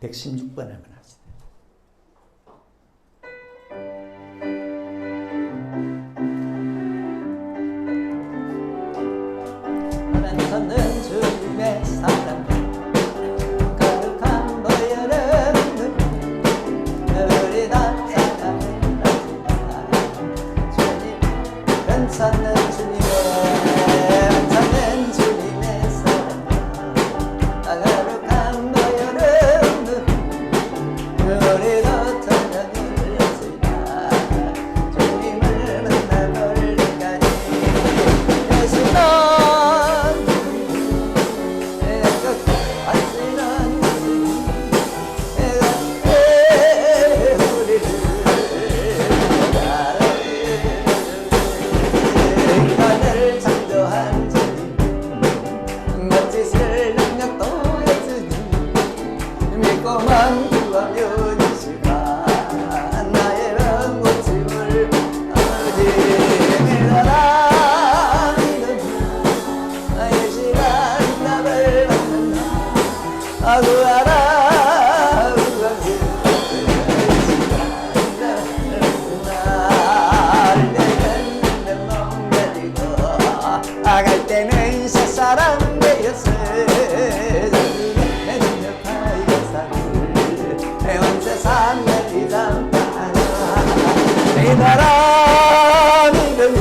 116번을 한번 합시다. 저는 주님의 사랑 거룩한 보혈은 우리 다 사랑합니다. 주님 괜찮는 주님의 괜찮은 주님의 사랑 거룩한 보혈은 우리 다 찬양합니다. 주님을 만나볼 때까지 예수는 갈 때는 새사랑 되었어 세상 내 담다나 내 나라 믿으며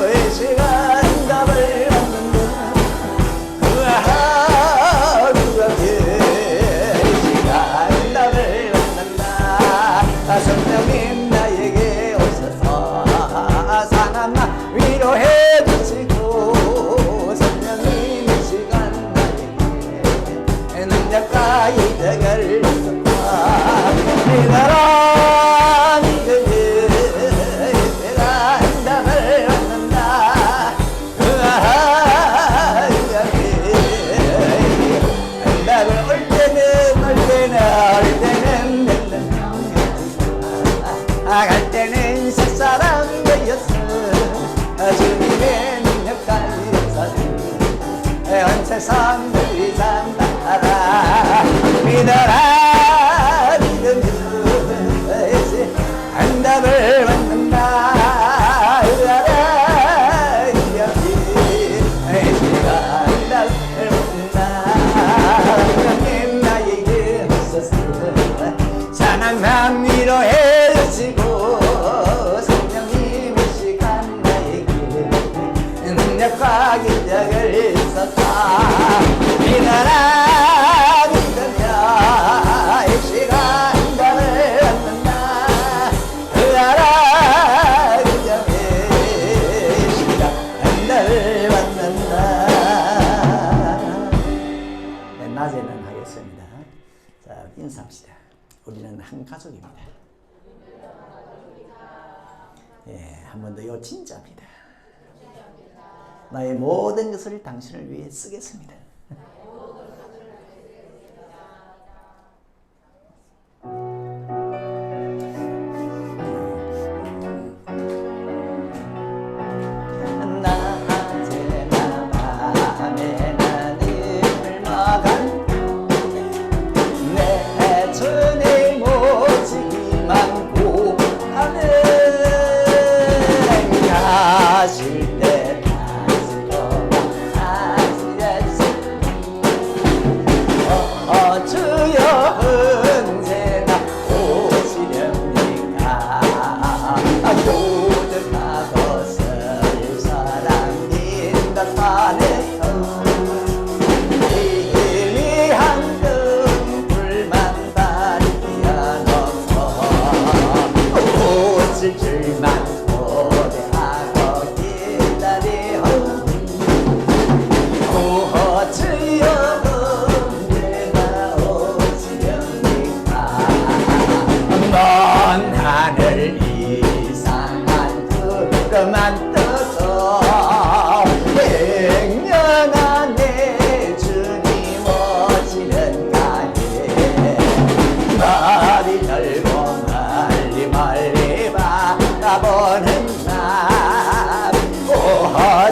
이 시간 답을 얻는다 누가 이 시간 답을 얻는다 성령님 나에게 오셔서 상한 나 위로해 주시고 성령님 이 시간 나에게 능력과 이득을 이 나라 믿으니 내가 한담을 얻는다 한담을 올 때는 갈 때는 새사랑 되었어 주님의 능력까지 역사를 온 세상 늘 잠바라 믿어라 한답을 받는다 으아라 여기 내가 한답을 받는다 하나님 나에게 오셔서 찬양만 위로해 주시고 성령님 이 시간 나에게 능력과 기적을 있었다 믿어라 믿으며 이 시간 한답을 얻는다 낮에는 하겠습니다. 자, 인사합시다. 우리는 한 가족입니다. 예, 한 번 더 요 진짜입니다. 나의 모든 것을 당신을 위해 쓰겠습니다.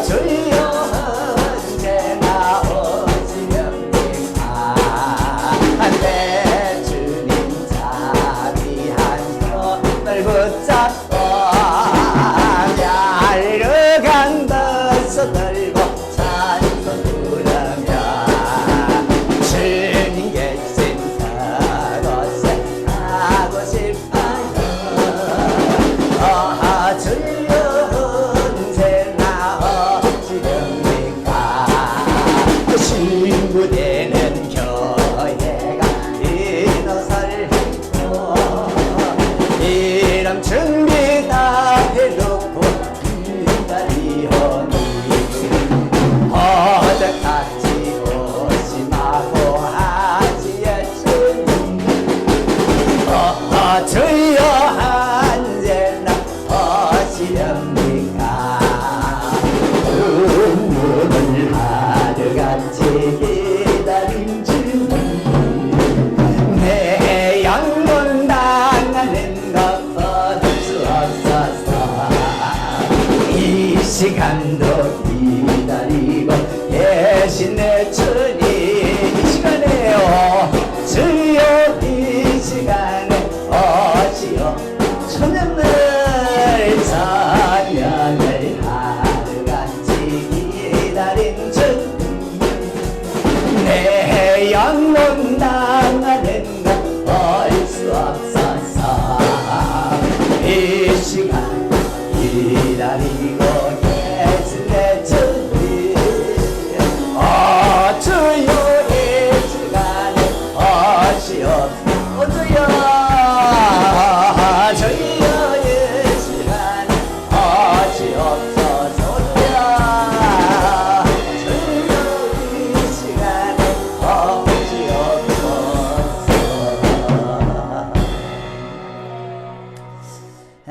주여 언제나 오시렵니까 내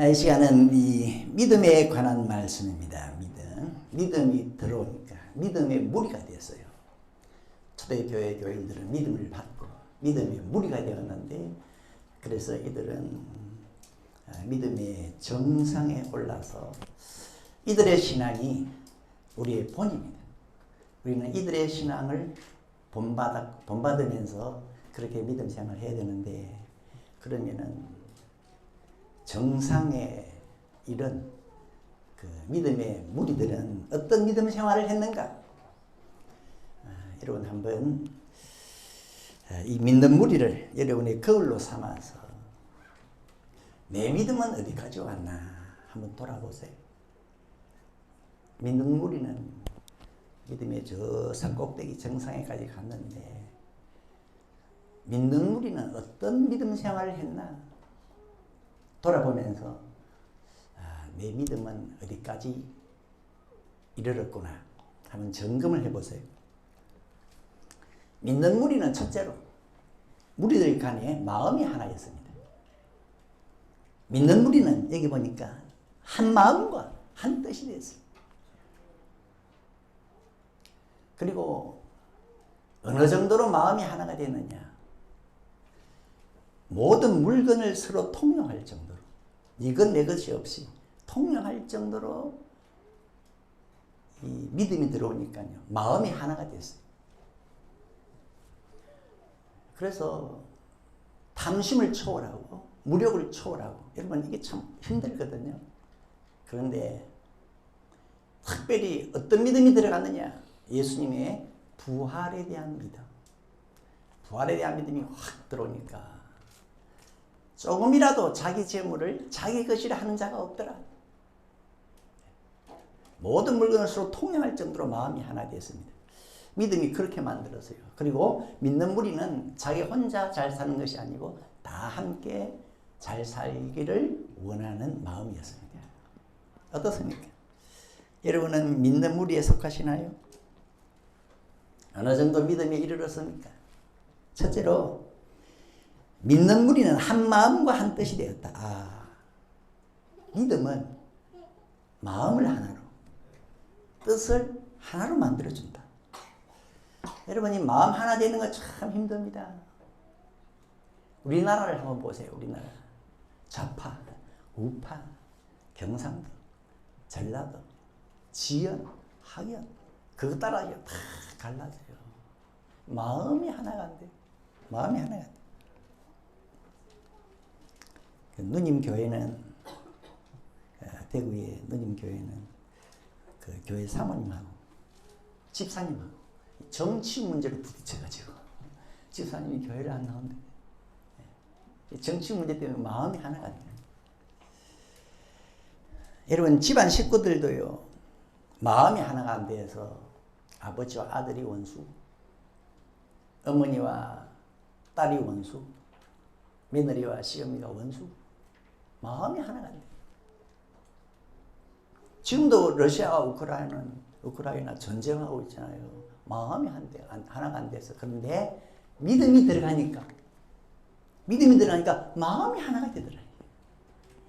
이 시간은 이 믿음에 관한 말씀입니다. 믿음이 들어오니까 믿음의 무리가 되었어요. 초대교회 교인들은 믿음을 받고 믿음의 무리가 되었는데, 그래서 이들은 믿음의 정상에 올라서 이들의 신앙이 우리의 본입니다. 우리는 이들의 신앙을 본받으면서 그렇게 믿음 생활을 해야 되는데, 그러면은 정상에 이른 그 믿음의 무리들은 어떤 믿음 생활을 했는가? 여러분 한번 이 믿는 무리를 여러분의 거울로 삼아서 내 믿음은 어디까지 왔나 한번 돌아보세요. 믿는 무리는 믿음의 저 산꼭대기 정상에까지 갔는데, 믿는 무리는 어떤 믿음 생활을 했나 돌아보면서 내 믿음은 어디까지 이르렀구나 한번 점검을 해보세요. 믿는 무리는 첫째로 무리들 간에 마음이 하나였습니다. 믿는 무리는 여기 보니까 한 마음과 한 뜻이 됐어요. 그리고 어느 정도로 마음이 하나가 되느냐, 모든 물건을 서로 통용할 정도로, 이건 내 것이 없이 통용할 정도로 이 믿음이 들어오니까요, 마음이 하나가 됐어요. 그래서 탐심을 초월하고 무력을 초월하고, 여러분 이게 참 힘들거든요. 그런데 특별히 어떤 믿음이 들어갔느냐, 예수님의 부활에 대한 믿음, 부활에 대한 믿음이 확 들어오니까 조금이라도 자기 재물을 자기 것이라 하는 자가 없더라. 모든 물건을 서로 통용할 정도로 마음이 하나 되었습니다. 믿음이 그렇게 만들었어요. 그리고 믿는 무리는 자기 혼자 잘 사는 것이 아니고 다 함께 잘 살기를 원하는 마음이었습니다. 어떻습니까? 여러분은 믿는 무리에 속하시나요? 어느 정도 믿음에 이르렀습니까? 첫째로 믿는 무리는 한 마음과 한 뜻이 되었다. 믿음은 마음을 하나로, 뜻을 하나로 만들어준다. 여러분이 마음 하나 되는 거 참 힘듭니다. 우리나라를 한번 보세요. 우리나라 좌파, 우파, 경상도, 전라도, 지연, 학연, 그거 따라 다 갈라져요. 마음이 하나가 안 돼요. 마음이 하나가 안 돼요. 누님 교회는, 대구의 누님 교회는 그 교회 사모님하고 집사님하고 정치 문제로 부딪혀가지고 집사님이 교회를 안 나온대. 정치 문제 때문에 마음이 하나가 안 돼요. 여러분 집안 식구들도요, 마음이 하나가 안 돼서 아버지와 아들이 원수, 어머니와 딸이 원수, 며느리와 시어미가 원수, 마음이 하나가 안 돼요. 지금도 러시아와 우크라이나 전쟁하고 있잖아요. 마음이 하나가 안 돼서. 그런데 믿음이 들어가니까 마음이 하나가 되더라.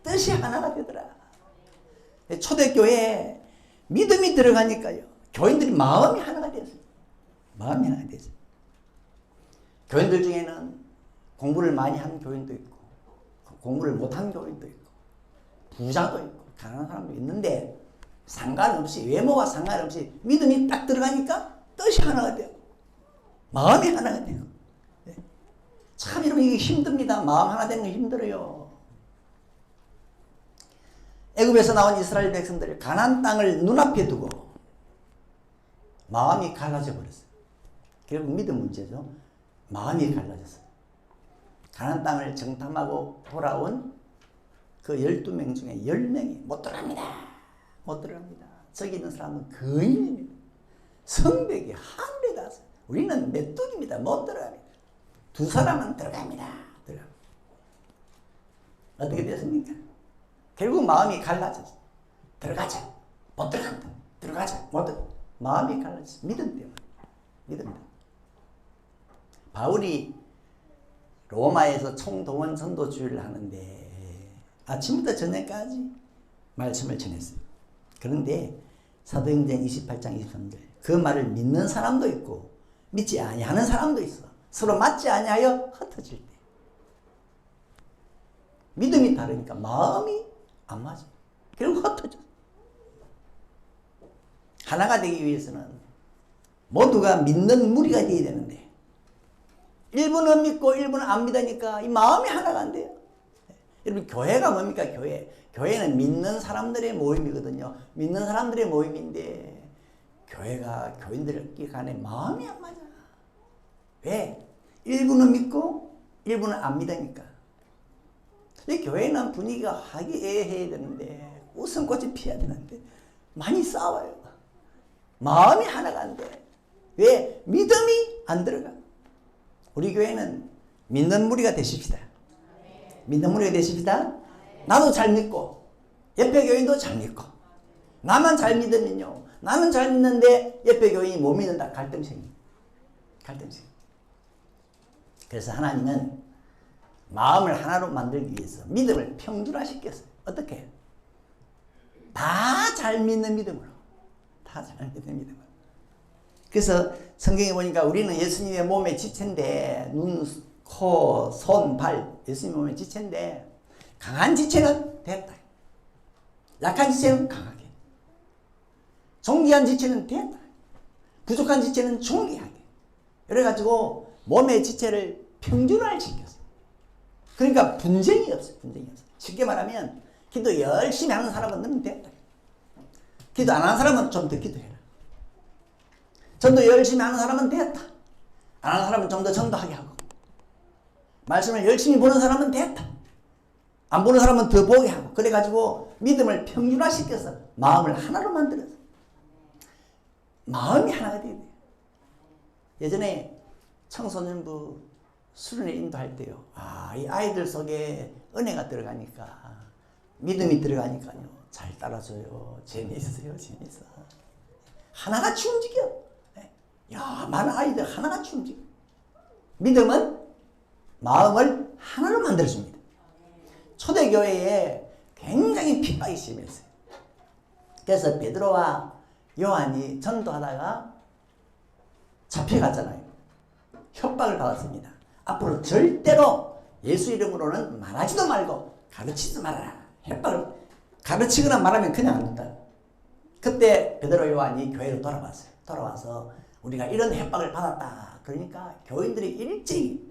뜻이 하나가 되더라. 초대교회에 믿음이 들어가니까요, 교인들이 마음이 하나가 됐어요. 마음이 하나가 됐어요. 교인들 중에는 공부를 많이 한 교인도 있고, 공부를 못한 교인도 있고, 부자도 있고, 가난한 사람도 있는데, 상관없이, 외모와 상관없이 믿음이 딱 들어가니까 뜻이 하나가 돼요. 마음이 하나가 돼요. 참 여러분 이게 힘듭니다. 마음 하나 되는 거 힘들어요. 애굽에서 나온 이스라엘 백성들이 가나안 땅을 눈앞에 두고 마음이 갈라져 버렸어요. 결국 믿음 문제죠. 마음이 갈라졌어요. 가나안 땅을 정탐하고 돌아온 그 12명 중에 10명이 못 들어갑니다. 못 들어갑니다. 저기 있는 사람은 거인입니다. 성벽이 하늘에 닿았어요. 우리는 메뚜기입니다. 못 들어갑니다. 두 사람은 들어갑니다. 어떻게 됐습니까? 결국 마음이 갈라졌어요. 들어가자. 못 들어간다. 들어가자. 못 들어간다. 마음이 갈라졌어요. 믿음 때문에. 믿음 때문에. 바울이 로마에서 총동원 전도주의를 하는데 아침부터 저녁까지 말씀을 전했어요. 그런데 사도행전 28장 23절 그 말을 믿는 사람도 있고 믿지 아니하는 사람도 있어. 서로 맞지 아니하여 흩어질 때. 믿음이 다르니까 마음이 안 맞아. 결국 흩어져. 하나가 되기 위해서는 모두가 믿는 무리가 되어야 되는데 일부는 믿고 일부는 안 믿으니까 이 마음이 하나가 안 돼요. 여러분 교회가 뭡니까? 교회는 믿는 사람들의 모임이거든요. 믿는 사람들의 모임인데 교회가 교인들 간에 마음이 안 맞아. 왜? 일부는 믿고 일부는 안 믿으니까. 이 교회는 분위기가 화기애애해야 되는데 웃음꽃이 피어야 되는데 많이 싸워요. 마음이 하나가 안 돼. 왜? 믿음이 안 들어가. 우리 교회는 믿는 무리가 되십시다. 믿는 무리가 되십시다. 나도 잘 믿고 옆에 교인도 잘 믿고 나만 잘 믿으면요. 나는 잘 믿는데 옆에 교인이 못 믿는다. 갈등생이. 그래서 하나님은 마음을 하나로 만들기 위해서 믿음을 평준화시켰어요. 어떻게? 다 잘 믿는 믿음으로. 다 잘 믿는 믿음으로. 그래서 성경에 보니까 우리는 예수님의 몸의 지체인데 눈, 코, 손, 발 예수님 몸의 지체인데 강한 지체는 됐다. 약한 지체는 강하게. 존귀한 지체는 됐다. 부족한 지체는 존귀하게. 그래가지고 몸의 지체를 평준화를 시켰어요. 그러니까 분쟁이 없어요. 쉽게 말하면 기도 열심히 하는 사람은 너무 됐다. 기도 안 하는 사람은 좀 더 기도해라. 전도 열심히 하는 사람은 됐다. 안 하는 사람은 좀 더 전도하게 하고. 말씀을 열심히 보는 사람은 됐다. 안 보는 사람은 더 보게 하고. 그래가지고 믿음을 평준화시켜서 마음을 하나로 만들어서 마음이 하나가 돼야 돼요. 예전에 청소년부 수련회 인도할 때요. 이 아이들 속에 은혜가 들어가니까 믿음이 들어가니까요. 잘 따라줘요. 재미있어요. 하나같이 움직여. 많은 아이들 하나같이 움직여. 믿음은 마음을 하나로 만들어줍니다. 초대교회에 굉장히 핍박이 심했어요. 그래서 베드로와 요한이 전도하다가 잡혀갔잖아요. 협박을 받았습니다. 앞으로 절대로 예수 이름으로는 말하지도 말고 가르치지도 말아라. 협박을 가르치거나 말하면 그냥 안 된다. 그때 베드로 요한이 교회로 돌아왔어요. 돌아와서 우리가 이런 협박을 받았다. 그러니까 교인들이 일찍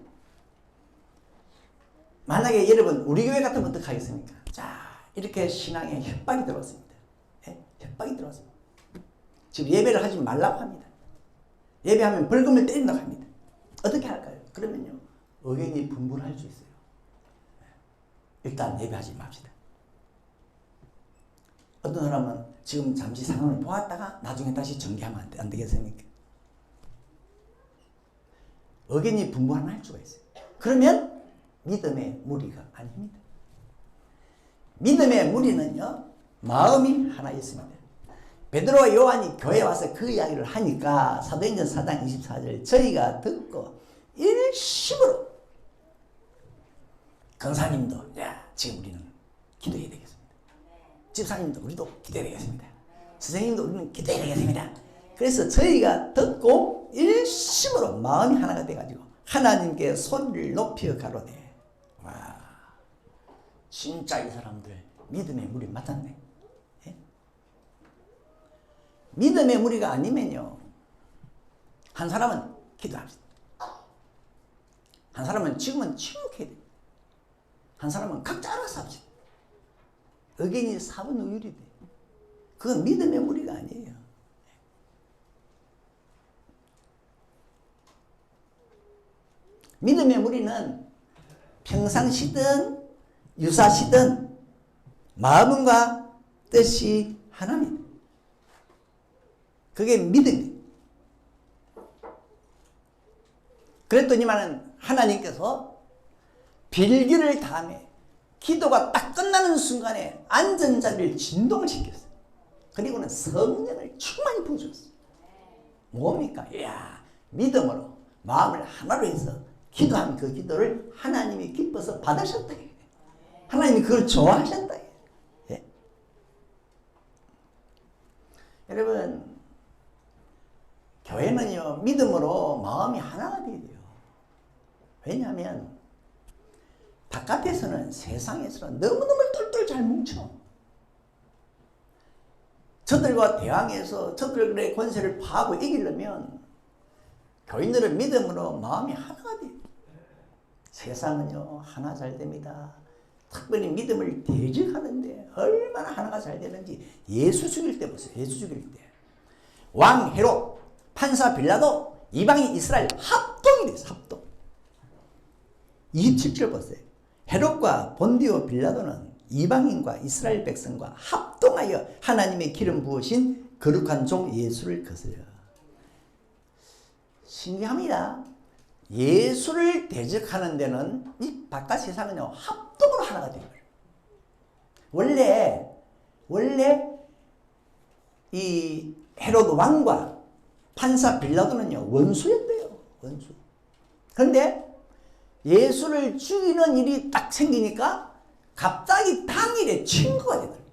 만약에 여러분 우리 교회 같으면 어떡하겠습니까? 자, 이렇게 신앙에 협박이 들어왔습니다. 협박이 들어왔습니다. 지금 예배를 하지 말라고 합니다. 예배하면 벌금을 때린다고 합니다. 어떻게 할까요? 그러면요. 의견이 분분할 수 있어요. 일단 예배하지 맙시다. 어떤 사람은 지금 잠시 상황을 보았다가 나중에 다시 전개하면 안 되겠습니까? 의견이 분분할 수가 있어요. 그러면 믿음의 무리가 아닙니다. 믿음의 무리는요. 마음이 하나 있습니다. 베드로와 요한이 교회에 와서 그 이야기를 하니까 사도행전 4장 24절 저희가 듣고 일심으로 권사님도 지금 우리는 기도해야 되겠습니다. 집사님도 우리도 기도해야 되겠습니다. 선생님도 우리는 기도해야 되겠습니다. 그래서 저희가 듣고 일심으로 마음이 하나가 돼가지고 하나님께 소리를 높여 가로되 와 진짜 이 사람들 믿음의 무리 맞았네. 믿음의 무리가 아니면요. 한 사람은 기도합시다. 한 사람은 지금은 침묵해야 돼. 한 사람은 각자 알아서 합시다. 의견이 사분우율이 돼. 그건 믿음의 무리가 아니에요. 믿음의 무리는 평상시든 유사시든 마음과 뜻이 하나입니다. 그게 믿음이에요. 그랬더니만은 하나님께서 빌기를 다음에 기도가 딱 끝나는 순간에 안전자리를 진동을 시켰어요. 그리고는 성령을 충만히 부어줬어요. 뭡니까? 이야, 믿음으로 마음을 하나로 해서 기도한 그 기도를 하나님이 기뻐서 받으셨다. 하나님이 그걸 좋아하신다. 예. 여러분, 교회는요, 믿음으로 마음이 하나가 되어야 돼요. 왜냐하면 바깥에서는, 세상에서는 너무너무 똘똘 잘 뭉쳐. 저들과 대항해서 저들의 권세를 파하고 이기려면 교인들은 믿음으로 마음이 하나가 돼요. 세상은요, 하나 잘 됩니다. 특별히 믿음을 대적하는데 얼마나 하나가 잘 되는지 예수 죽일 때 보세요. 예수 죽일 때 왕 헤롯, 판사 빌라도, 이방인 이스라엘 합동이 됐어요. 합동. 27절 보세요. 헤롯과 본디오 빌라도는 이방인과 이스라엘 백성과 합동하여 하나님의 기름 부으신 거룩한 종 예수를 거스려. 신기합니다. 예수를 대적하는 데는 이 바깥 세상은요, 합동으로 하나가 되어요. 원래 이 헤롯 왕과 판사 빌라도는요, 원수였대요. 원수. 그런데 예수를 죽이는 일이 딱 생기니까 갑자기 당일에 친구가 되더라고요.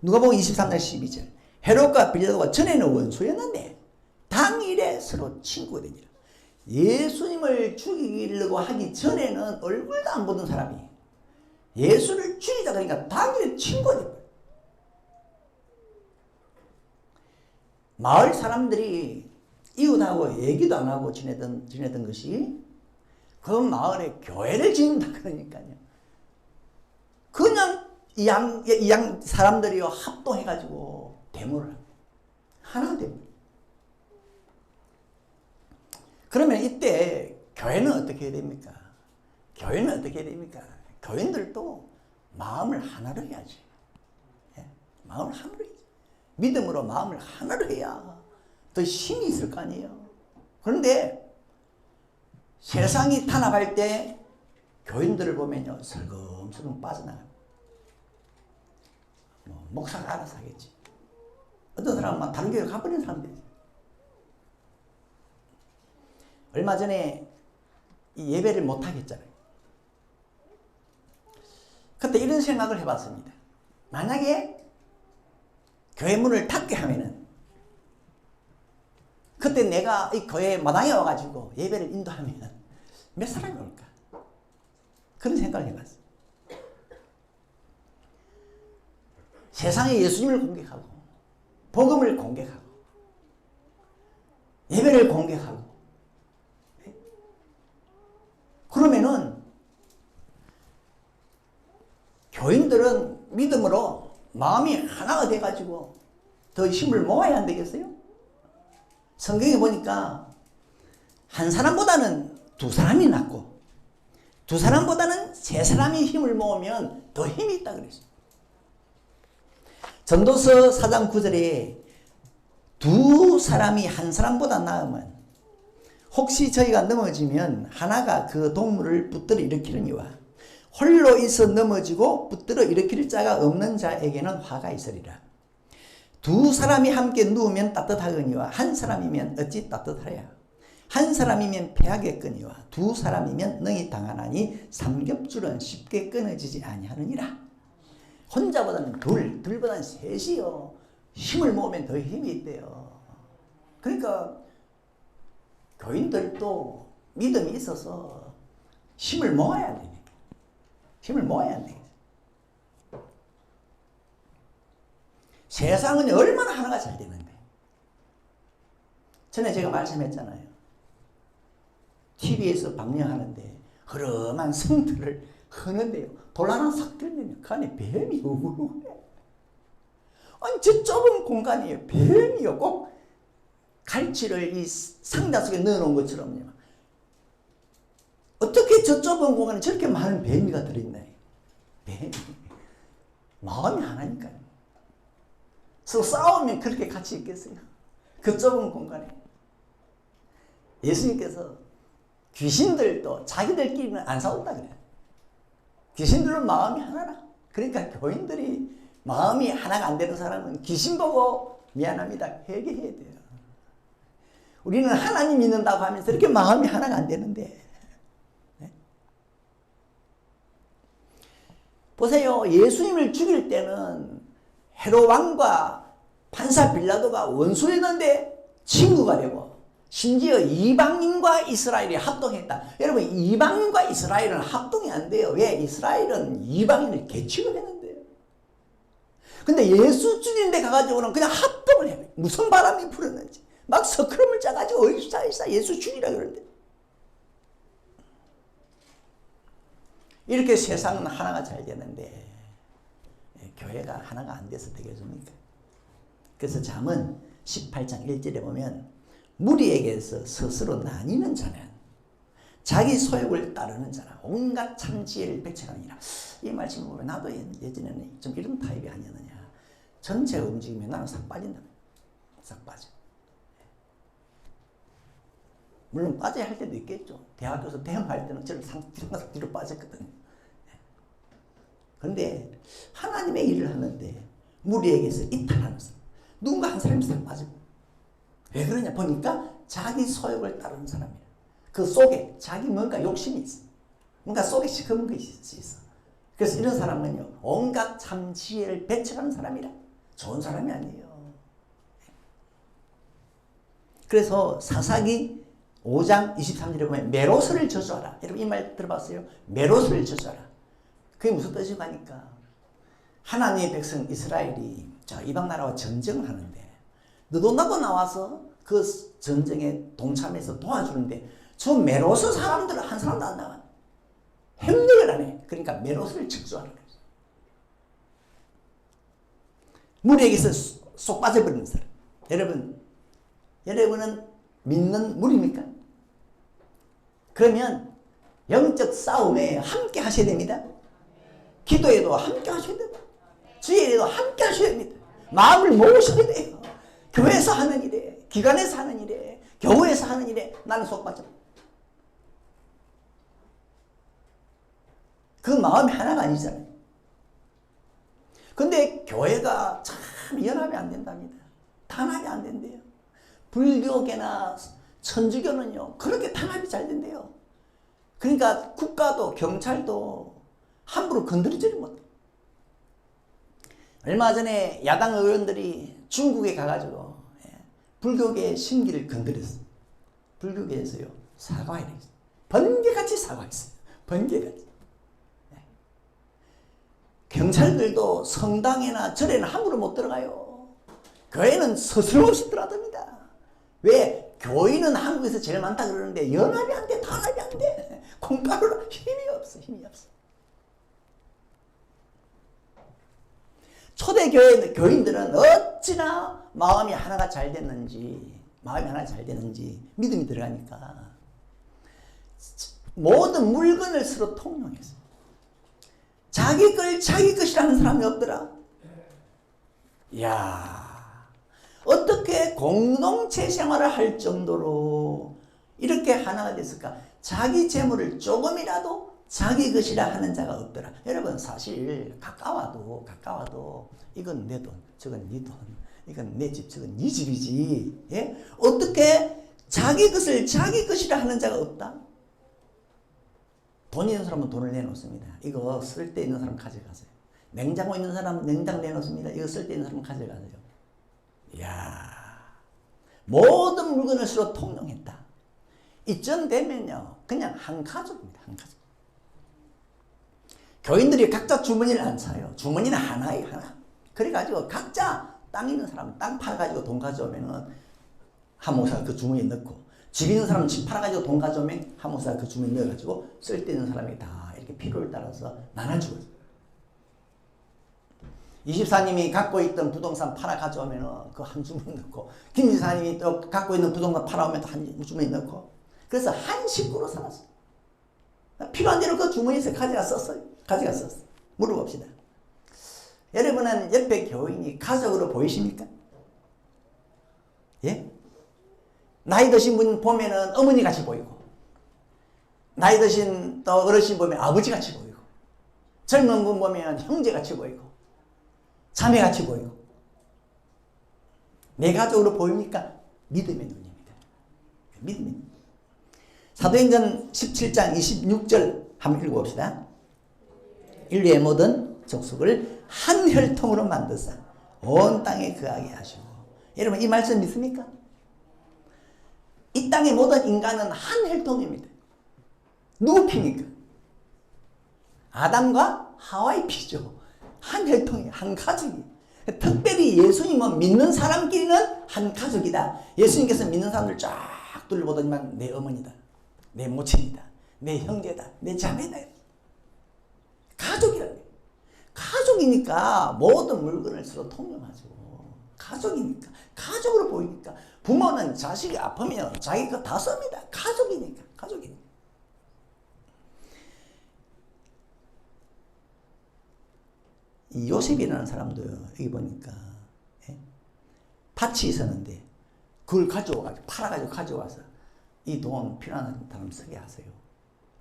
누가복음 23장 12절. 헤롯과 빌라도가 전에는 원수였는데 당일에 서로 친구가 되니라. 예수님을 죽이려고 하기 전에는 얼굴도 안 보던 사람이 예수를 죽이자 그러니까 당일에 친구가 되더라고요. 마을 사람들이 이웃하고 얘기도 안 하고 지내던 것이 그 마을에 교회를 짓는다 그러니까요. 그냥 이 양 사람들이 합동해가지고 데모를 합니다. 하나 됩니다. 그러면 이때 교회는 어떻게 해야 됩니까? 교회는 어떻게 해야 됩니까? 교인들도 마음을 하나로 해야지. 예? 마음을 하나로 해야지. 믿음으로 마음을 하나로 해야 더 힘이 있을 거 아니에요. 그런데 세상이 탄압할 때 교인들을 보면요, 슬금슬금 빠져나가요. 목사가 알아서 하겠지. 어떤 사람은 다른 교회 가버리는 사람들이 있어요. 얼마 전에 이 예배를 못 하겠잖아요. 그때 이런 생각을 해봤습니다. 만약에 교회 문을 닫게 하면은 그때 내가 이 교회 마당에 와가지고 예배를 인도하면 몇 사람이 올까? 그런 생각을 해봤어요. 세상에 예수님을 공격하고 복음을 공격하고 예배를 공격하고 그러면은 교인들은 믿음으로 마음이 하나가 돼가지고 더 힘을 모아야 안 되겠어요? 성경에 보니까 한 사람보다는 두 사람이 낫고 두 사람보다는 세 사람이 힘을 모으면 더 힘이 있다 그랬어요. 전도서 4장 9절에 두 사람이 한 사람보다 나으면 혹시 저희가 넘어지면 하나가 그 동물을 붙들어 일으키느니와 홀로 있어 넘어지고 붙들어 일으킬 자가 없는 자에게는 화가 있으리라. 두 사람이 함께 누우면 따뜻하거니와 한 사람이면 어찌 따뜻하랴. 한 사람이면 패하겠거니와 두 사람이면 능히 당하나니 삼겹줄은 쉽게 끊어지지 아니하느니라. 혼자보다는 둘보다는 셋이요. 힘을 모으면 더 힘이 있대요. 그러니까 교인들도 믿음이 있어서 힘을 모아야 됩니다. 힘을 모아야 안 되겠어요. 세상은 얼마나 하나가 잘 되는데. 전에 제가 말씀했잖아요. TV에서 방영하는데 흐름한 성들을 하는데요. 돌 하나 싹 들면 그 안에 뱀이 우글우글해. 아니 저 좁은 공간이에요. 뱀이요. 꼭 갈치를 이 상자 속에 넣어놓은 것처럼요. 어떻게 저 좁은 공간에 저렇게 많은 뱀이가 들어있나요? 뱀이. 마음이 하나니까요. 서로 싸우면 그렇게 같이 있겠어요? 그 좁은 공간에. 예수님께서 귀신들도 자기들끼리는 안 싸운다 그래요. 귀신들은 마음이 하나라. 그러니까 교인들이 마음이 하나가 안 되는 사람은 귀신 보고 미안합니다. 회개해야 돼요. 우리는 하나님 믿는다고 하면서 이렇게 마음이 하나가 안 되는데. 네? 보세요. 예수님을 죽일 때는 헤롯 왕과 판사 빌라도가 원수였는데 친구가 되고, 심지어 이방인과 이스라엘이 합동했다. 여러분, 이방인과 이스라엘은 합동이 안 돼요. 왜? 이스라엘은 이방인을 개취급했는데요. 근데 예수 죽이는 데 가가지고는 그냥 합동을 해요. 무슨 바람이 불었는지 막 서크럼을 짜가지고 어이싸 예수 죽이라 그러는데, 이렇게 세상은 하나가 잘 되는데 교회가 하나가 안 돼서 되겠습니까? 그래서 잠언 18장 1절에 보면, 무리에게서 스스로 나뉘는 자는 자기 소욕을 따르는 자라 온갖 참지혜를 배척하느니라. 이 말씀을 보면 나도 예전에는 좀 이런 타입이 아니었느냐. 전체가 움직이면 나는 싹 빠진다. 싹 빠져. 물론 빠져야 할 때도 있겠죠. 대학교에서 대응할 때는 저를 싹 뒤로 빠졌거든요. 그런데 하나님의 일을 하는데 무리에게서 이탈하면서 누군가 한 사람이 싹 빠지고, 왜 그러냐 보니까 자기 소욕을 따르는 사람이야. 그 속에 자기 뭔가 욕심이 있어. 뭔가 속에 시커먼 것이 있어. 그래서 이런 사람은요, 온갖 참 지혜를 배척하는 사람이라. 좋은 사람이 아니에요. 그래서 사사기 5장 23절에 보면 메로스를 저주하라. 여러분 이 말 들어봤어요? 메로스를 저주하라. 그게 무슨 뜻이고 하니까, 하나님의 백성 이스라엘이 저 이방 나라와 전쟁을 하는데 너도 나도 나와서 그 전쟁에 동참해서 도와주는데 저 메로스 사람들은 한 사람도 안 나와. 협력을 안 해. 그러니까 메로스를 저주하라. 무리에게서 쏙 빠져버리는 사람. 여러분은 믿는 무리입니까? 그러면 영적 싸움에 함께 하셔야 됩니다. 기도에도 함께 하셔야 됩니다. 주일에도 함께 하셔야 됩니다. 마음을 모으셔야 돼요. 교회에서 하는 일에, 기관에서 하는 일에, 교회에서 하는 일에 나는 속 빠져. 그 마음이 하나가 아니잖아요. 근데 교회가 참 연합이 안 된답니다. 단합이 안 된대요. 불교계나 천주교는요, 그렇게 단합이 잘 된대요. 그러니까 국가도 경찰도 함부로 건드리지 못해. 얼마 전에 야당 의원들이 중국에 가가지고 불교계의 심기를 건드렸어요. 불교계에서요, 사과해야 되겠어요. 번개같이 사과했어요. 번개같이. 경찰들도 성당이나 절에는 함부로 못 들어가요. 교회는 서슴없이 들어갑니다. 왜? 교인은 한국에서 제일 많다 그러는데 연합이 안 돼, 단합이 안 돼. 콩가루로 힘이 없어. 초대교회 교인들은 어찌나 마음이 하나가 잘 됐는지 믿음이 들어가니까 모든 물건을 서로 통용했어요. 자기 걸 자기 것이라는 사람이 없더라. 이야, 어떻게 공동체 생활을 할 정도로 이렇게 하나가 됐을까? 자기 재물을 조금이라도 자기 것이라 하는 자가 없더라. 여러분, 사실 가까워도 이건 내 돈, 저건 네 돈, 이건 내 집, 저건 네 집이지. 예? 어떻게 자기 것을 자기 것이라 하는 자가 없다? 돈 있는 사람은 돈을 내놓습니다. 이거 쓸 데 있는 사람 가져가세요. 냉장고 있는 사람 냉장 내놓습니다. 이거 쓸 데 있는 사람 가져가세요. 이야, 모든 물건을 서로 통용했다. 이쯤 되면요, 그냥 한 가족입니다. 한 가족. 교인들이 각자 주머니를 안 사요. 주머니는 하나예요, 하나. 그래가지고 각자 땅 있는 사람은 땅 팔아가지고 돈 가져오면은 한 모사 그 주머니에 넣고, 집 있는 사람은 집 팔아가지고 돈 가져오면 한 모사 그 주머니에 넣어가지고 쓸 데 있는 사람이 다 이렇게 필요를 따라서 나눠주고. 이집사님이 갖고 있던 부동산 팔아 가져오면은 그 한 주머니 넣고, 김지사님이 또 갖고 있는 부동산 팔아오면 또 한 주머니 넣고, 그래서 한 식구로 살았어요. 필요한 대로 그 주머니에서 가져갔었어요. 물어봅시다. 여러분은 옆에 교인이 가족으로 보이십니까? 예? 나이 드신 분 보면은 어머니 같이 보이고, 나이 드신 또 어르신 보면 아버지 같이 보이고, 젊은 분 보면 형제 같이 보이고, 자매 같이 보이고. 내 가족으로 보입니까? 믿음의 눈입니다. 믿음의 눈. 사도행전 17장 26절 한번 읽어봅시다. 인류의 모든 족속을 한 혈통으로 만드사 온 땅에 거하게 하시고. 여러분 이 말씀 믿습니까? 이 땅의 모든 인간은 한 혈통입니다. 누구 피입니까? 아담과 하와의 피죠. 한 혈통이에요. 한 가족이에요. 특별히 예수님은 믿는 사람끼리는 한 가족이다. 예수님께서 믿는 사람들 쫙 둘러보더니만 내 어머니다, 내 모친이다, 내 형제다, 내 자매다. 가족이라는 거예요. 가족이니까 모든 물건을 서로 통용하죠. 가족이니까. 가족으로 보이니까. 부모는 자식이 아프면 자기 거 다 씁니다. 가족이니까. 가족이니까. 이 요셉이라는 사람도 여기 보니까 밭이 있었는데 그걸 가져와가지고 팔아가지고 가져와서 이 돈 필요한 사람 쓰게 하세요.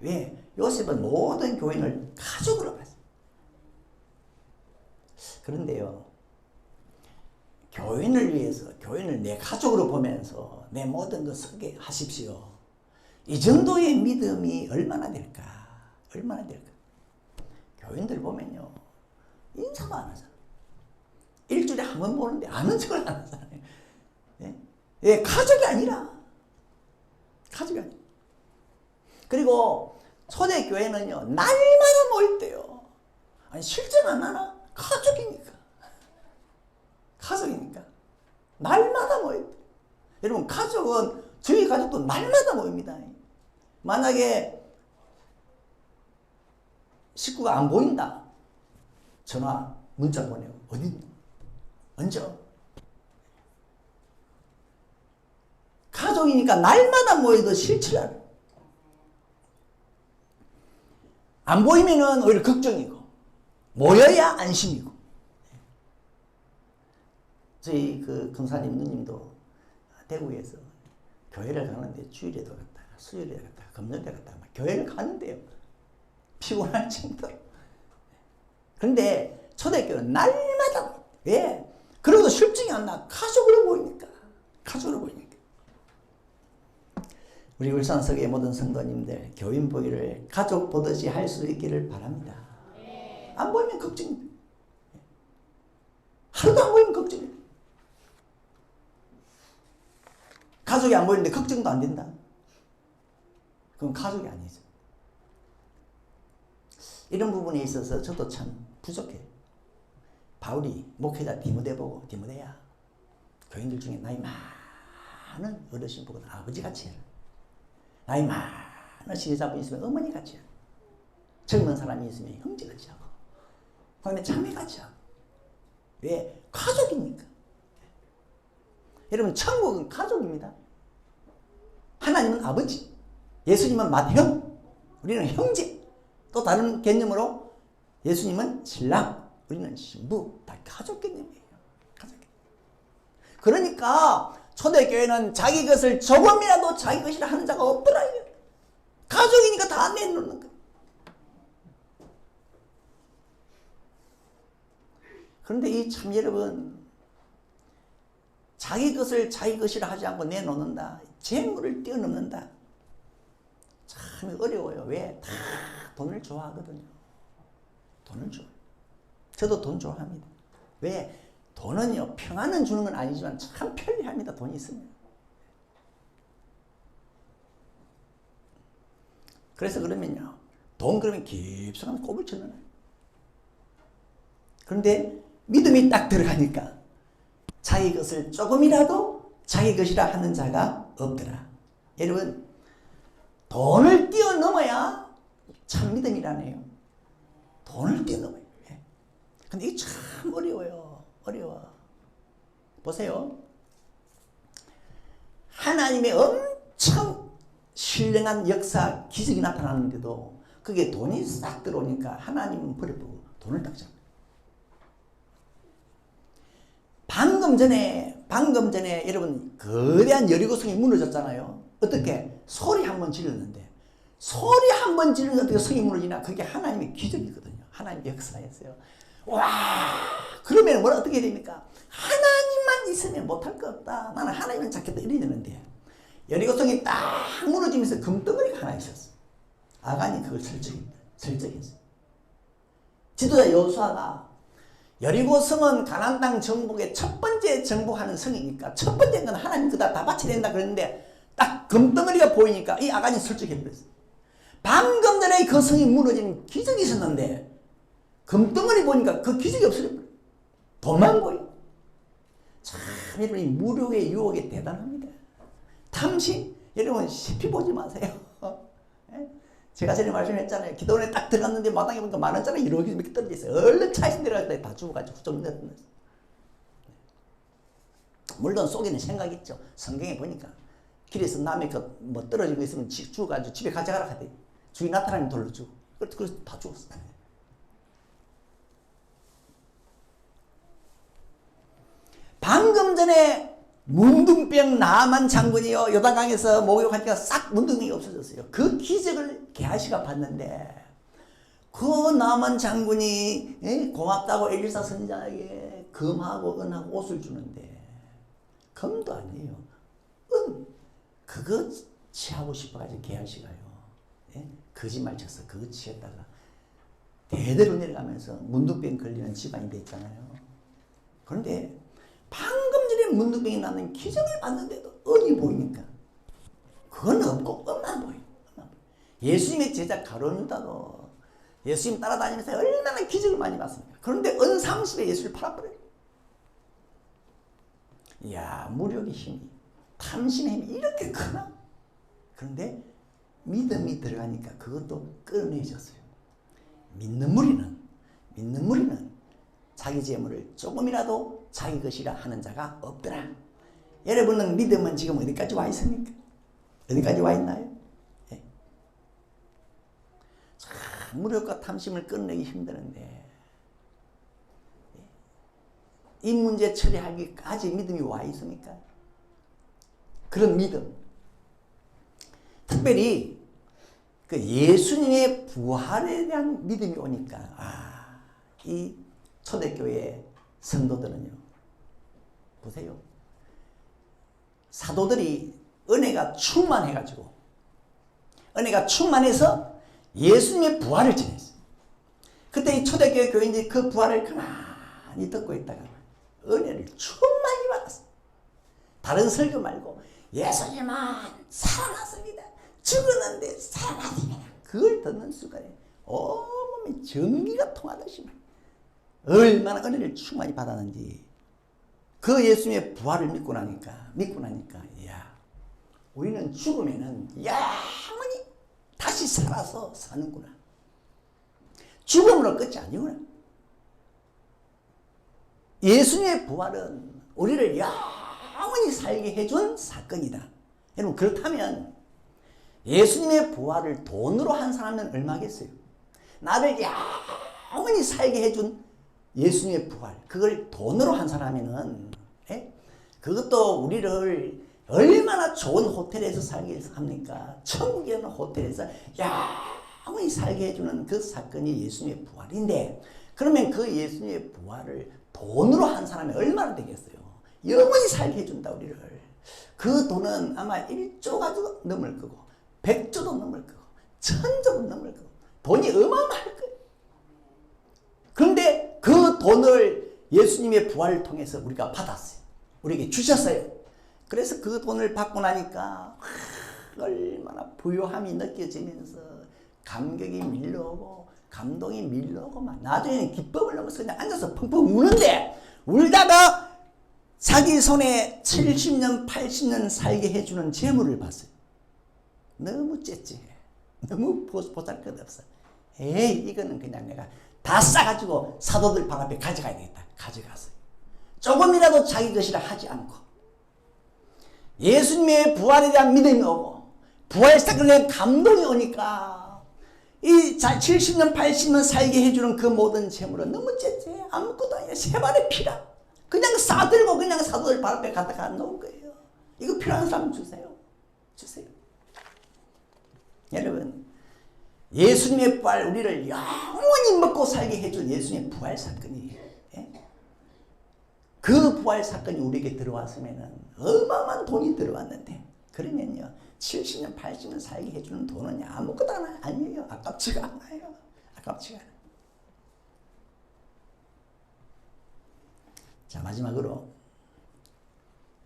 왜? 요셉은 모든 교인을 가족으로 봤어요. 그런데요, 교인을 위해서, 교인을 내 가족으로 보면서 내 모든 것 쓰게 하십시오. 이 정도의 믿음이 얼마나 될까? 얼마나 될까? 교인들 보면요, 인사도 안 하잖아. 일주일에 한 번 보는데 아는 척을 안 하잖아요. 예, 가족이 아니라. 가족이 아니라. 그리고 초대교회는요, 날마다 모일 때요. 아니, 실제는 안 하나? 가족이니까. 가족이니까. 날마다 모일 때. 여러분, 가족은, 저희 가족도 날마다 모입니다. 만약에 식구가 안 보인다. 전화, 문자 보내고, 어디, 언제? 가족이니까 날마다 모여도 싫지 않아. 안 보이면은 오히려 걱정이고, 모여야 안심이고. 저희 그 금사님 누님도 대구에서 교회를 가는데 주일에도 갔다가 수요일에 갔다가 금요일에 갔다가 막 교회를 가는데요. 피곤할 정도로. 그런데 초대교회는 날마다. 왜? 그래도 실증이 안 나. 가족으로 보이니까. 가족으로 보이니까. 우리 울산석의 모든 성도님들 교인 보기를 가족 보듯이 할 수 있기를 바랍니다. 안 보이면 걱정입니다. 하루도 안 보이면 걱정입니다. 가족이 안 보이는데 걱정도 안 된다. 그건 가족이 아니죠. 이런 부분에 있어서 저도 참 부족해요. 바울이 목회자 디모데 보고, 디모데야, 교인들 중에 나이 많은 어르신 보고 아버지같이 해라. 나이 많은 시제자분 있으면 어머니같이 하고, 젊은 사람이 있으면 형제같이 하고, 그다음에 자매같이 하고. 왜? 가족이니까. 여러분, 천국은 가족입니다. 하나님은 아버지, 예수님은 맏형, 우리는 형제. 또 다른 개념으로 예수님은 신랑, 우리는 신부. 다 가족 개념이에요. 가족 개념. 그러니까 초대교회는 자기 것을 조금이라도 자기 것이라 하는 자가 없더라. 가족이니까 다 내놓는 거예요. 그런데 이 참 여러분, 자기 것을 자기 것이라 하지 않고 내놓는다. 재물을 뛰어넘는다. 참 어려워요. 왜? 다 돈을 좋아하거든요. 돈을 좋아해요. 저도 돈 좋아합니다. 왜? 돈은요, 평안은 주는 건 아니지만 참 편리합니다. 돈이 있으면. 그래서 그러면요, 돈 그러면 깊숙한 꼽을 쳐넣어요. 그런데 믿음이 딱 들어가니까 자기 것을 조금이라도 자기 것이라 하는 자가 없더라. 여러분, 돈을 뛰어넘어야 참 믿음이라네요. 돈을 뛰어넘어요. 근데 이게 참 어려워요. 어려워. 보세요. 하나님의 엄청 신령한 역사, 기적이 나타나는데도 그게 돈이 싹 들어오니까 하나님은 버려두고 돈을 딱 잡아요. 방금 전에 여러분 거대한 여리고성이 무너졌잖아요. 어떻게? 소리 한번 질렀는데, 소리 한번 질렀는데 어떻게 성이 무너지나? 그게 하나님의 기적이거든요. 하나님의 역사였어요. 와, 그러면 뭘 어떻게 됩니까? 하나님만 있으면 못할 거 없다. 나는 하나님만 찾겠다. 이래 되는데, 여리고성이 딱 무너지면서 금덩어리가 하나 있었어. 아간이 그걸 설정했어. 지도자 여호수아가 여리고 성은 가나안 땅 정복의 첫 번째 정복하는 성이니까 첫 번째 건 하나님 그다 다 바쳐야 된다 그랬는데 딱 금덩어리가 보이니까 이 아간이 설득해버렸어. 방금 전에 그 성이 무너지는 기적이 있었는데 금덩어리 보니까 그 기적이 없어져버려. 돈만 보여. 참 여러분 이 무력의 유혹이 대단합니다. 탐심 여러분 쉽게 보지 마세요. 제가 전에 말씀했잖아요. 기도원에 딱 들어갔는데 마당에 보니까 10,000원짜리 이렇게 이렇게 떨어져 있어요. 얼른 차에서 내려갈 때 다 죽어가지고 좀 내렸어요. 물론 속에는 생각이 있죠. 성경에 보니까 길에서 남의 뭐 떨어진 거 있으면 죽어가지고 집에 가져가라 하대. 주인 나타나면 돌로 죽어. 그래서 다 죽었어. 방금 전에 문둥병 나만 장군이요 요단강에서 목욕하니까 싹 문둥병이 없어졌어요. 그 기적을 게하시가 봤는데 그 나만 장군이 고맙다고 엘리사 선지자에게 금하고 은하고 옷을 주는데 금도 아니에요. 은 그거 취하고 싶어가지고 게하시가요 거짓말 쳤어. 그거 취했다가 대대로 내려가면서 문둥병 걸리는 집안이 돼 있잖아요. 그런데 방금 전에 문둥병이 나는 기적을 봤는데도 은이 보이니까 그건 없고 은만 보여. 예수님의 제자 가룟유다도 예수님 따라다니면서 얼마나 기적을 많이 봤습니까? 그런데 은 30에 예수를 팔아버려요. 이야 무력의 힘이 탐심의 힘이 이렇게 크나? 그런데 믿음이 들어가니까 그것도 끊어내졌어요. 믿는 무리는 자기 재물을 조금이라도 자기 것이라 하는 자가 없더라. 여러분은 믿음은 지금 어디까지 와 있습니까? 어디까지 와 있나요? 예. 참 무력과 탐심을 끊어내기 힘드는데 이 문제 처리하기까지 믿음이 와 있습니까? 그런 믿음 특별히 그 예수님의 부활에 대한 믿음이 오니까 이 초대교회 성도들은요 보세요. 사도들이 은혜가 충만해가지고 은혜가 충만해서 예수님의 부활을 전했어요. 그때 이 초대교회 교인들이 그 부활을 가만히 듣고 있다가 은혜를 충만히 받았어요. 다른 설교 말고 예수님은 살아났습니다. 죽었는데 살아났습니다. 그걸 듣는 순간에 온몸에 전기가 통하듯이 얼마나 은혜를 충만히 받았는지 그 예수님의 부활을 믿고 나니까 이야 우리는 죽으면은 영원히 다시 살아서 사는구나. 죽음으로 끝이 아니구나. 예수님의 부활은 우리를 영원히 살게 해준 사건이다. 여러분 그렇다면 예수님의 부활을 돈으로 한 사람은 얼마겠어요? 나를 영원히 살게 해준 예수님의 부활 그걸 돈으로 한 사람이면 그것도 우리를 얼마나 좋은 호텔에서 살게 합니까? 천국에 있는 호텔에서 영원히 살게 해주는 그 사건이 예수님의 부활인데 그러면 그 예수님의 부활을 돈으로 한 사람이 얼마나 되겠어요? 영원히 살게 해준다 우리를. 그 돈은 아마 1조가 넘을 거고 100조도 넘을 거고 1000조도 넘을 거고 돈이 어마어마할 거예요. 그런데 그 돈을 예수님의 부활을 통해서 우리가 받았어요. 우리에게 주셨어요. 그래서 그 돈을 받고 나니까 얼마나 부요함이 느껴지면서 감격이 밀려오고 감동이 밀려오고 막 나중에는 기쁨을 넘어서 그냥 앉아서 펑펑 우는데 울다가 자기 손에 70년 80년 살게 해주는 재물을 봤어요. 너무 째째해. 너무 보잘것없어. 에이 이거는 그냥 내가 다 싸가지고 사도들 방 앞에 가져가야 되겠다. 가져갔어요. 조금이라도 자기 것이라 하지 않고 예수님의 부활에 대한 믿음이 오고 부활 사건에 대한 감동이 오니까 이 70년 80년 살게 해주는 그 모든 재물은 너무 째째해. 아무것도 아니야. 세 발의 피라. 그냥 싸들고 그냥 사도들 발 앞에 갖다가 놓은 거예요. 이거 필요한 사람 주세요. 주세요. 여러분 예수님의 부활 우리를 영원히 먹고 살게 해준 예수님의 부활 사건이 그 부활 사건이 우리에게 들어왔으면 어마어마한 돈이 들어왔는데 그러면요 70년 80년 살게 해주는 돈은 아무것도 아니에요. 아깝지가 않아요. 아깝지가 않아요.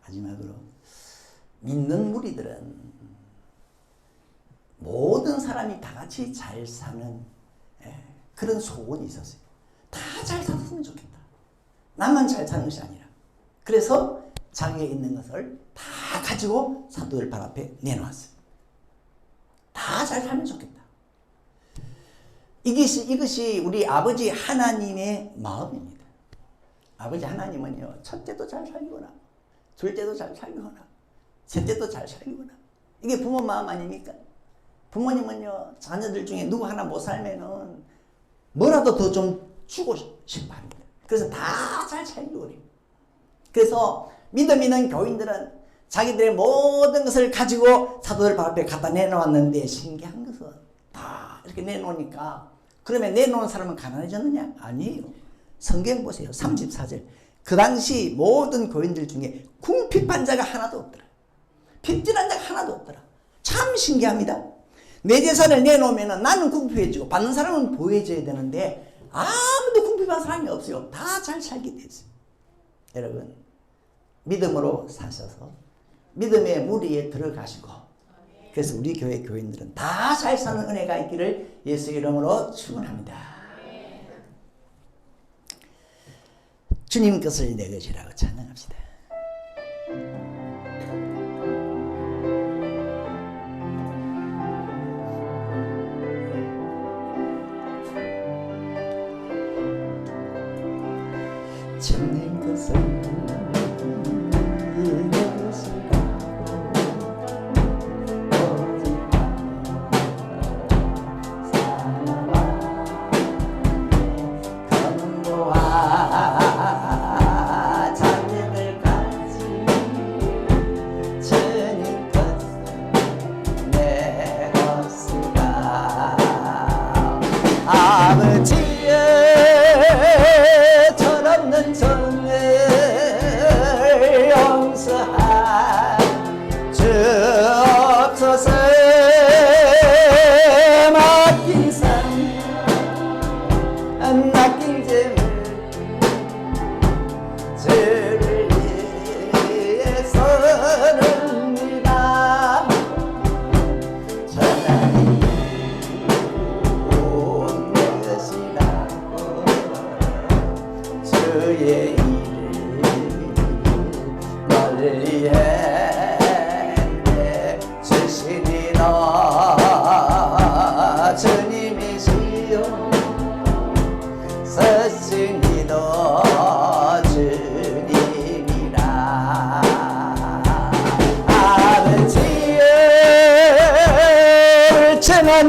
마지막으로 믿는 무리들은 모든 사람이 다 같이 잘 사는 그런 소원이 있었어요. 다 잘 살았으면 좋겠다. 나만 잘 사는 것이 아니라. 그래서 자기에 있는 것을 다 가지고 사도들 발 앞에 내놓았어요. 다 잘 살면 좋겠다. 이것이 우리 아버지 하나님의 마음입니다. 아버지 하나님은요, 첫째도 잘 살거나, 둘째도 잘 살거나, 셋째도 잘 살거나. 이게 부모 마음 아닙니까? 부모님은요, 자녀들 중에 누구 하나 못 살면은 뭐라도 더 좀 주고 싶어 합니다. 그래서 다 잘 살기 원해요. 그래서 믿음 있는 교인들은 자기들의 모든 것을 가지고 사도들 발 앞에 갖다 내놓았는데, 신기한 것은 다 이렇게 내놓으니까, 그러면 내놓은 사람은 가난해졌느냐? 아니에요. 성경 보세요. 34절. 그 당시 모든 교인들 중에 궁핍한 자가 하나도 없더라. 빚질한 자가 하나도 없더라. 참 신기합니다. 내 재산을 내놓으면 나는 궁핍해지고 받는 사람은 보호해줘야 되는데 아무도 궁핍한 사람이 없어요. 다 잘 살게 됐어요. 여러분, 믿음으로 사셔서 믿음의 무리에 들어가시고, 그래서 우리 교회 교인들은 다 잘 사는 은혜가 있기를 예수 이름으로 축원합니다. 주님 것을 내 것이라고 찬양합시다. 주님 것을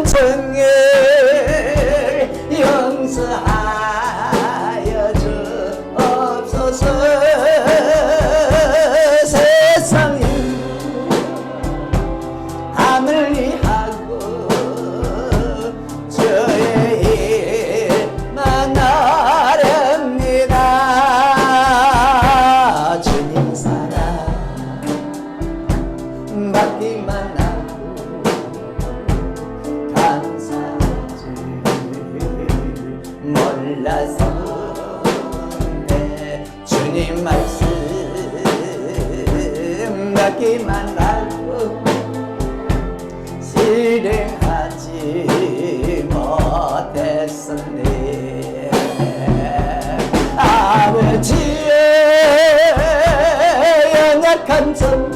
내 정을 용서하여 주옵소서. 세상이 하늘 위하고 저의 일만 아렵니다. 주님 사랑 받기만 몰라서 내 주님 말씀 받기만 알고 실행하지 못했었네. 아버지의 연약한 점